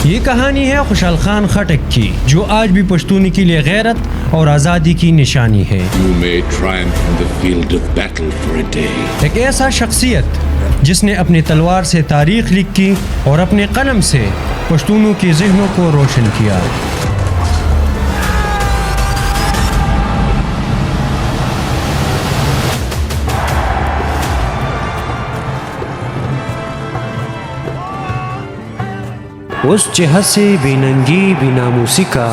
یہ کہانی ہے خوشحال خان خٹک کی، جو آج بھی پشتون کے لیے غیرت اور آزادی کی نشانی ہے۔ You may triumph in the field of battle for a day. ایک ایسا شخصیت جس نے اپنی تلوار سے تاریخ لکھی اور اپنے قلم سے پشتونوں کے ذہنوں کو روشن کیا۔ اس جهت سے بے ننگی بے ناموسی کا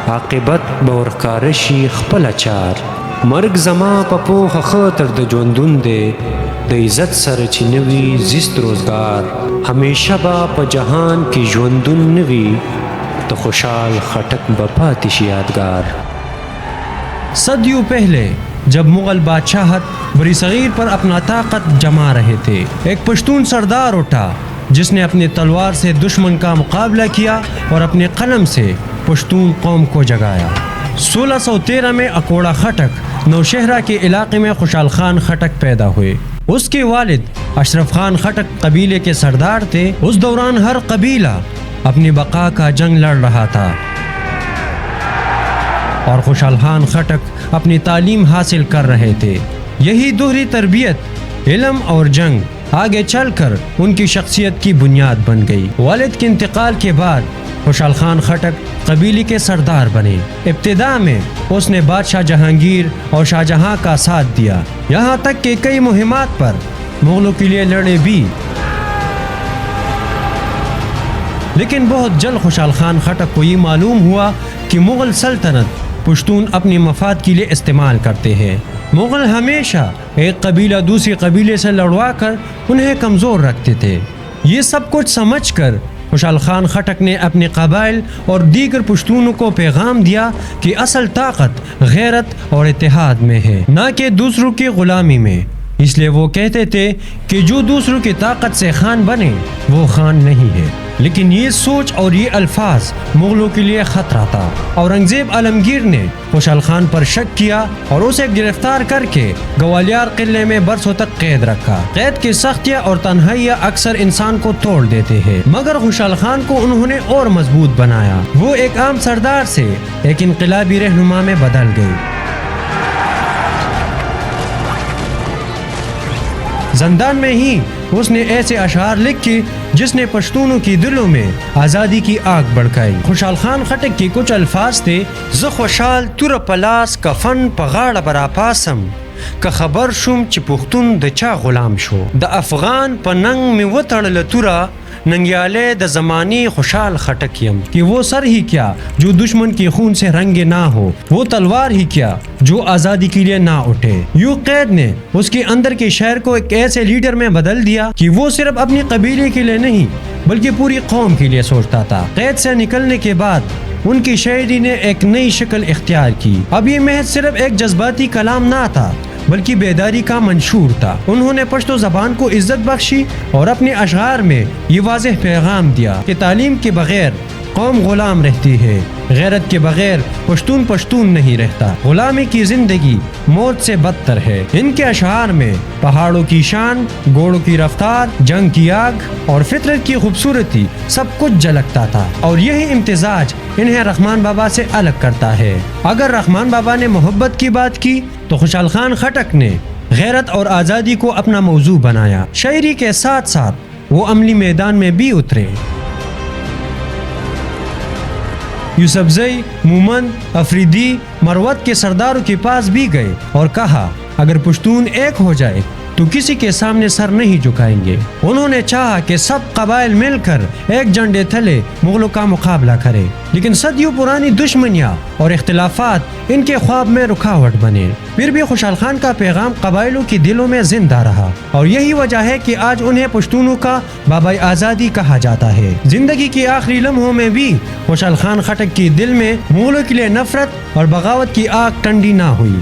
عاقبت بورکارشی خپل چار مرگ زما پپو خطر د ژوندون دی د عزت سره چې نوي زیست روزگار ہمیشہ با په جهان کې ژوندون نوي تو خوشحال خټک به پاتې شي یادگار۔ صدیوں پہلے جب مغل بادشاہت بری صغیر پر اپنا طاقت جما رہے تھے، ایک پشتون سردار اٹھا جس نے اپنی تلوار سے دشمن کا مقابلہ کیا اور اپنے قلم سے پشتون قوم کو جگایا۔ 1613 میں اکوڑا خٹک نوشہرہ کے علاقے میں خوشحال خان خٹک پیدا ہوئے۔ اس کے والد اشرف خان خٹک قبیلے کے سردار تھے۔ اس دوران ہر قبیلہ اپنی بقا کا جنگ لڑ رہا تھا اور خوشحال خان خٹک اپنی تعلیم حاصل کر رہے تھے۔ یہی دوہری تربیت، علم اور جنگ آگے چل کر ان کی شخصیت کی بنیاد بن گئی۔ والد کے انتقال کے بعد خوشحال خان خٹک قبیلے کے سردار بنے۔ ابتدا میں اس نے بادشاہ جہانگیر اور شاہ جہاں کا ساتھ دیا، یہاں تک کہ کئی مہمات پر مغلوں کے لیے لڑے بھی، لیکن بہت جلد خوشحال خان خٹک کو یہ معلوم ہوا کہ مغل سلطنت پشتون اپنی مفاد کے لیے استعمال کرتے ہیں۔ مغل ہمیشہ ایک قبیلہ دوسری قبیلے سے لڑوا کر انہیں کمزور رکھتے تھے۔ یہ سب کچھ سمجھ کر خوشحال خان خٹک نے اپنے قبائل اور دیگر پشتونوں کو پیغام دیا کہ اصل طاقت غیرت اور اتحاد میں ہے، نہ کہ دوسروں کی غلامی میں۔ اس لیے وہ کہتے تھے کہ جو دوسروں کی طاقت سے خان بنے وہ خان نہیں ہے۔ لیکن یہ سوچ اور یہ الفاظ مغلوں کے لیے خطرہ تھا۔ اورنگزیب عالمگیر نے خوشحال خان پر شک کیا اور اسے گرفتار کر کے گوالیار قلعے میں برسوں تک قید رکھا۔ قید کی سختیاں اور تنہائیاں اکثر انسان کو توڑ دیتے ہیں، مگر خوشحال خان کو انہوں نے اور مضبوط بنایا۔ وہ ایک عام سردار سے ایک انقلابی رہنما میں بدل گئی۔ زندان میں ہی اس نے ایسے اشعار لکھی جس نے پشتونوں کی دلوں میں آزادی کی آگ بڑھکائی۔ خوشحال خان خٹک کی کچھ الفاظ تھے: ز خوشحال تور پلاس کفن پغاڑ برا پاسم که خبر شم چې پښتون د چا غلام شو، د افغان په ننګ می وتړل توره ننگیالے د زمانی خوشحال خٹک یم۔ کہ وہ سر ہی کیا جو دشمن کے خون سے رنگے نہ ہو، وہ تلوار ہی کیا جو آزادی کے لیے نہ اٹھے۔ یوں قید نے اس کے اندر کے شہر کو ایک ایسے لیڈر میں بدل دیا کہ وہ صرف اپنی قبیلے کے لیے نہیں بلکہ پوری قوم کے لیے سوچتا تھا۔ قید سے نکلنے کے بعد ان کی شاعری نے ایک نئی شکل اختیار کی۔ اب یہ محض صرف ایک جذباتی کلام نہ تھا بلکہ بیداری کا منشور تھا۔ انہوں نے پشتو زبان کو عزت بخشی اور اپنے اشعار میں یہ واضح پیغام دیا کہ تعلیم کے بغیر قوم غلام رہتی ہے، غیرت کے بغیر پشتون نہیں رہتا، غلامی کی زندگی موت سے بدتر ہے۔ ان کے اشعار میں پہاڑوں کی شان، گھوڑوں کی رفتار، جنگ کی آگ اور فطرت کی خوبصورتی سب کچھ جھلکتا تھا، اور یہی امتزاج انہیں رحمان بابا سے الگ کرتا ہے۔ اگر رحمان بابا نے محبت کی بات کی تو خوشحال خان خٹک نے غیرت اور آزادی کو اپنا موضوع بنایا۔ شاعری کے ساتھ ساتھ وہ عملی میدان میں بھی اترے۔ یوسفزئی، مومند، افریدی، مروت کے سرداروں کے پاس بھی گئے اور کہا اگر پشتون ایک ہو جائے تو کسی کے سامنے سر نہیں جھکائیں گے۔ انہوں نے چاہا کہ سب قبائل مل کر ایک جھنڈے تلے مغلوں کا مقابلہ کرے، لیکن صدیوں پرانی دشمنیاں اور اختلافات ان کے خواب میں رکاوٹ بنے۔ پھر بھی خوشحال خان کا پیغام قبائلوں کے دلوں میں زندہ رہا، اور یہی وجہ ہے کہ آج انہیں پشتونوں کا بابائے آزادی کہا جاتا ہے۔ زندگی کے آخری لمحوں میں بھی خوشحال خان خٹک کے دل میں مغلوں کے لیے نفرت اور بغاوت کی آگ ٹھنڈی نہ ہوئی۔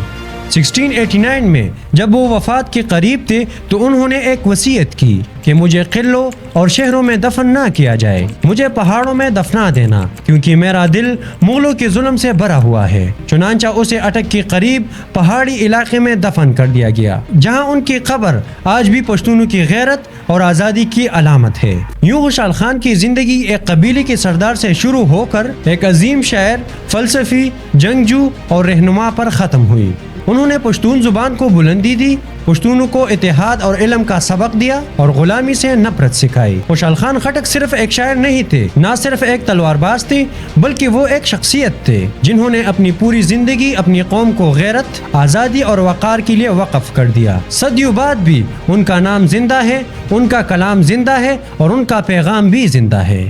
1689 میں جب وہ وفات کے قریب تھے تو انہوں نے ایک وصیت کی کہ مجھے قلعوں اور شہروں میں دفن نہ کیا جائے، مجھے پہاڑوں میں دفنا دینا، کیونکہ میرا دل مغلوں کے ظلم سے بھرا ہوا ہے۔ چنانچہ اسے اٹک کے قریب پہاڑی علاقے میں دفن کر دیا گیا، جہاں ان کی قبر آج بھی پشتونوں کی غیرت اور آزادی کی علامت ہے۔ یوں خوشحال خان کی زندگی ایک قبیلے کے سردار سے شروع ہو کر ایک عظیم شاعر، فلسفی، جنگجو اور رہنما پر ختم ہوئی۔ انہوں نے پشتون زبان کو بلندی دی، پشتونوں کو اتحاد اور علم کا سبق دیا اور غلامی سے نفرت سکھائی۔ خوشحال خان خٹک صرف ایک شاعر نہیں تھے، نہ صرف ایک تلوار باز تھے، بلکہ وہ ایک شخصیت تھے جنہوں نے اپنی پوری زندگی اپنی قوم کو غیرت، آزادی اور وقار کے لیے وقف کر دیا۔ صدیوں بعد بھی ان کا نام زندہ ہے، ان کا کلام زندہ ہے اور ان کا پیغام بھی زندہ ہے۔